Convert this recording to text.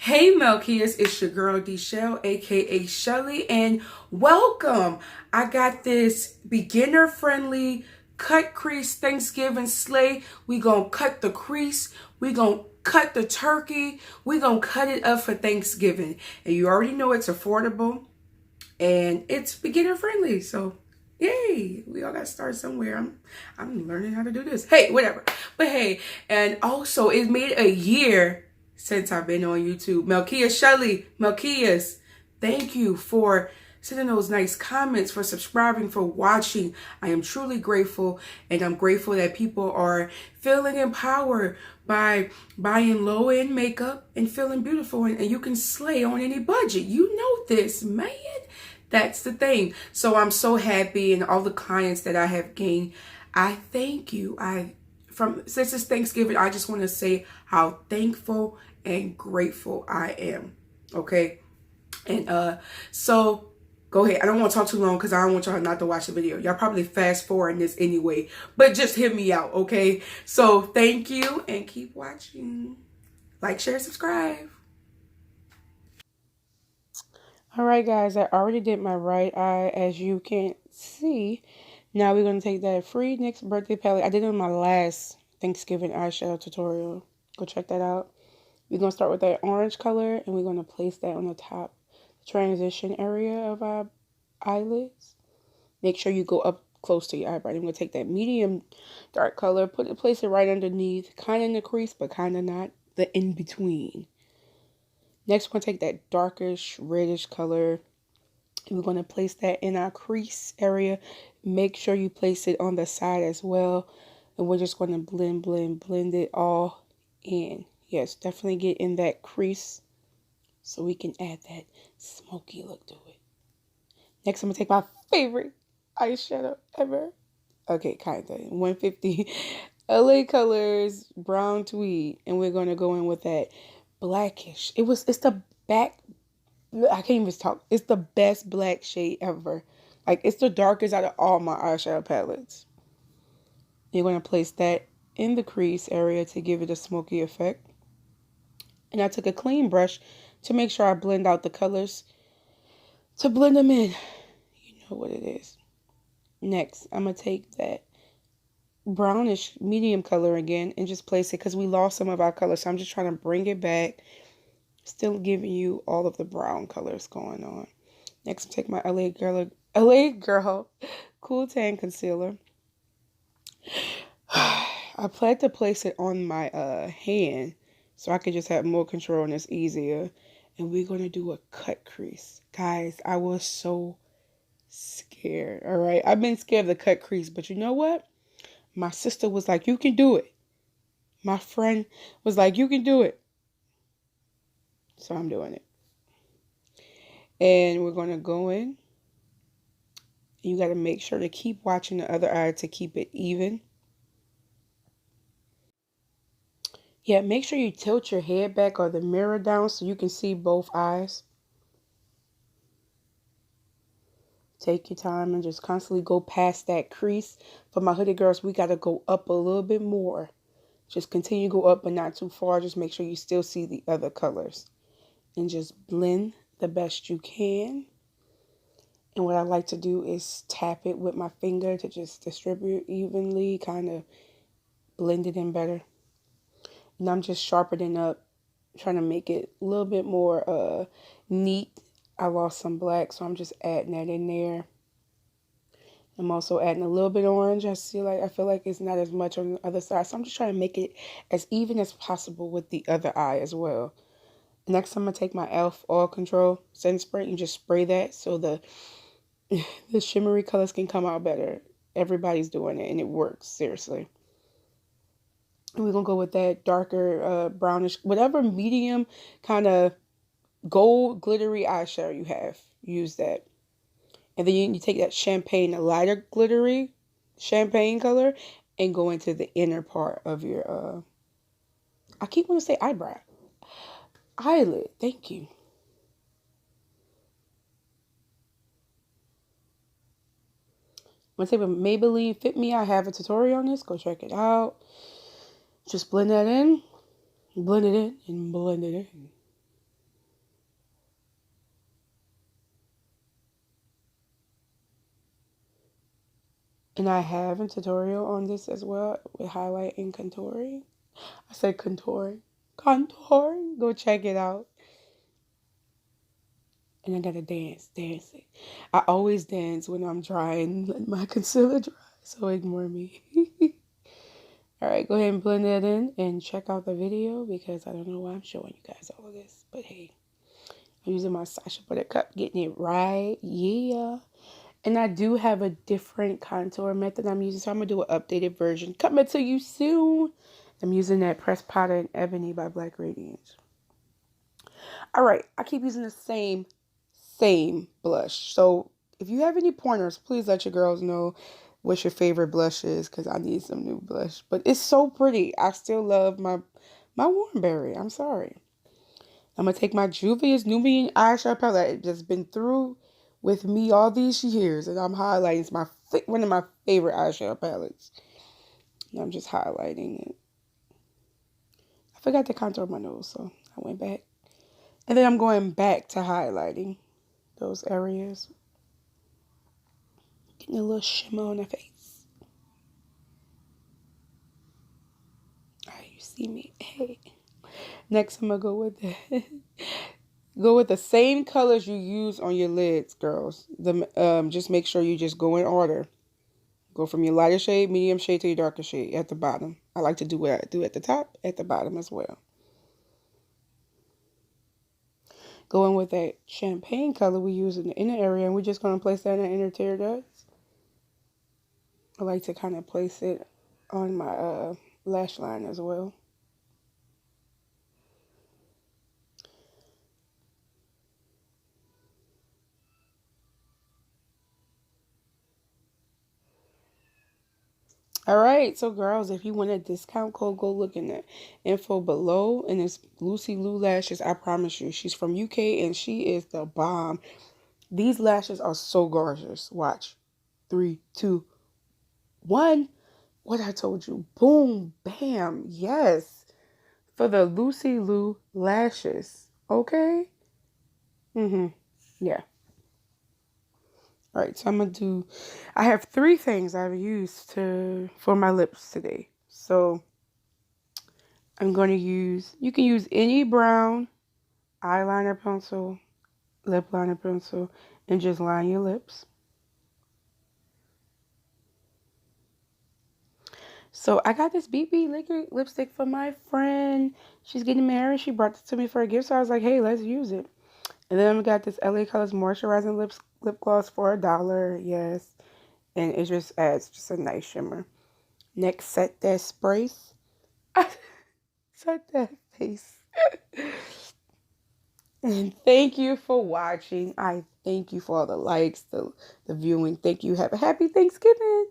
Hey Malkias, it's your girl Deishall, aka Shelly, and welcome. I got this beginner friendly cut crease Thanksgiving sleigh. We gonna cut the crease, we gonna cut the turkey, we gonna cut it up for Thanksgiving. And you already know it's affordable and it's beginner friendly. So yay, we all got to start somewhere. I'm learning how to do this. Hey, whatever. But hey, and also it made a year since I've been on YouTube. Malkia Shelly, Malkias, thank you for sending those nice comments, for subscribing, for watching. I am truly grateful, and I'm grateful that people are feeling empowered by buying low-end makeup and feeling beautiful, and you can slay on any budget. You know this, man. That's the thing. So I'm so happy, and all the clients that I have gained, I thank you. Since it's Thanksgiving, I just want to say how thankful and grateful I am. Okay. And so go ahead. I don't want to talk too long because I don't want y'all not to watch the video. Y'all probably fast forward this anyway, but just hear me out. Okay. So thank you and keep watching. Like, share, subscribe. All right, guys, I already did my right eye, as you can see. Now we're going to take that free NYX birthday palette. I did it in my last Thanksgiving eyeshadow tutorial. Go check that out. We're going to start with that orange color, and we're going to place that on the top transition area of our eyelids. Make sure you go up close to your eyebrow. I'm going to take that medium dark color, place it right underneath, kind of in the crease, but kind of not, the in-between. Next, we're going to take that darkish, reddish color, and we're going to place that in our crease area. Make sure you place it on the side as well. And we're just going to blend it all in. Yes, definitely get in that crease so we can add that smoky look to it. Next, I'm going to take my favorite eyeshadow ever. Okay, kind of. 150 LA Colors Brown Tweed. And we're going to go in with that blackish. It's the back. I can't even talk. It's the best black shade ever. Like, it's the darkest out of all my eyeshadow palettes. You're going to place that in the crease area to give it a smoky effect. And I took a clean brush to make sure I blend out the colors, to blend them in. You know what it is. Next, I'm going to take that brownish medium color again and just place it, because we lost some of our color. So I'm just trying to bring it back, still giving you all of the brown colors going on. Next, I'll take my LA Girl Cool Tan Concealer. I plan to place it on my hand so I can just have more control and it's easier. And we're going to do a cut crease. Guys, I was so scared, all right? I've been scared of the cut crease, but you know what? My sister was like, you can do it. My friend was like, you can do it. So I'm doing it. And we're going to go in. You got to make sure to keep watching the other eye to keep it even. Yeah, make sure you tilt your head back or the mirror down so you can see both eyes. Take your time and just constantly go past that crease. For my hooded girls, we got to go up a little bit more. Just continue to go up, but not too far. Just make sure you still see the other colors. And just blend the best you can. And what I like to do is tap it with my finger to just distribute evenly, kind of blend it in better. And I'm just sharpening up, trying to make it a little bit more neat. I lost some black, so I'm just adding that in there. I'm also adding a little bit of orange. I feel like it's not as much on the other side, so I'm just trying to make it as even as possible with the other eye as well. Next, I'm going to take my e.l.f. Oil Control Setting Spray and just spray that so the shimmery colors can come out better. Everybody's doing it, and it works, seriously. And we're going to go with that darker brownish, whatever medium kind of gold glittery eyeshadow you have. Use that. And then you take that champagne, a lighter glittery champagne color, and go into the inner part of your, I keep wanting to say eyebrow. Eyelid. Thank you. I'm going to take a Maybelline Fit Me. I have a tutorial on this. Go check it out. Just blend that in. Blend it in and blend it in. And I have a tutorial on this as well with highlight and contouring. I said contouring. Contouring. Go check it out. And I gotta dance it. I always dance when I'm drying, let my concealer dry, so ignore me. Alright, go ahead and blend that in and check out the video because I don't know why I'm showing you guys all of this. But hey, I'm using my Sacha Buttercup, getting it right. Yeah. And I do have a different contour method I'm using, so I'm going to do an updated version. Coming to you soon. I'm using that Pressed Powder in Ebony by Black Radiance. Alright, I keep using the same blush. So if you have any pointers, please let your girls know what your favorite blush is because I need some new blush. But it's so pretty. I still love my Warmberry. I'm sorry. I'm going to take my Juvia's Nubian eyeshadow palette that's been through with me all these years. And I'm highlighting. It's one of my favorite eyeshadow palettes. And I'm just highlighting it. I forgot to contour my nose, so I went back. And then I'm going back to highlighting those areas. Getting a little shimmer on the face. Alright, you see me. Hey. Next, I'm going to go with the same colors you use on your lids, girls. Just make sure you just go in order. Go from your lighter shade, medium shade, to your darker shade at the bottom. I like to do what I do at the top, at the bottom as well. Going with that champagne color we use in the inner area, and we're just going to place that in the inner tear ducts. I like to kind of place it on my lash line as well. Alright, so girls, if you want a discount code, go look in the info below. And it's Lucy Lou Lashes. I promise you, she's from UK and she is the bomb. These lashes are so gorgeous. Watch. 3, 2, 1. What I told you. Boom. Bam. Yes. For the Lucy Lou Lashes. Okay? Yeah. Alright, so I'm going to do... I have 3 things I've used for my lips today. So, I'm going to use... You can use any brown eyeliner pencil, lip liner pencil, and just line your lips. So I got this bebe liquid lipstick for my friend. She's getting married. She brought this to me for a gift. So I was like, hey, let's use it. And then we got this LA Colors Moisturizing Lip Gloss for $1. Yes. And it just adds just a nice shimmer. Next, set that sprays. Set that face. And thank you for watching. I thank you for all the likes, the viewing. Thank you. Have a happy Thanksgiving.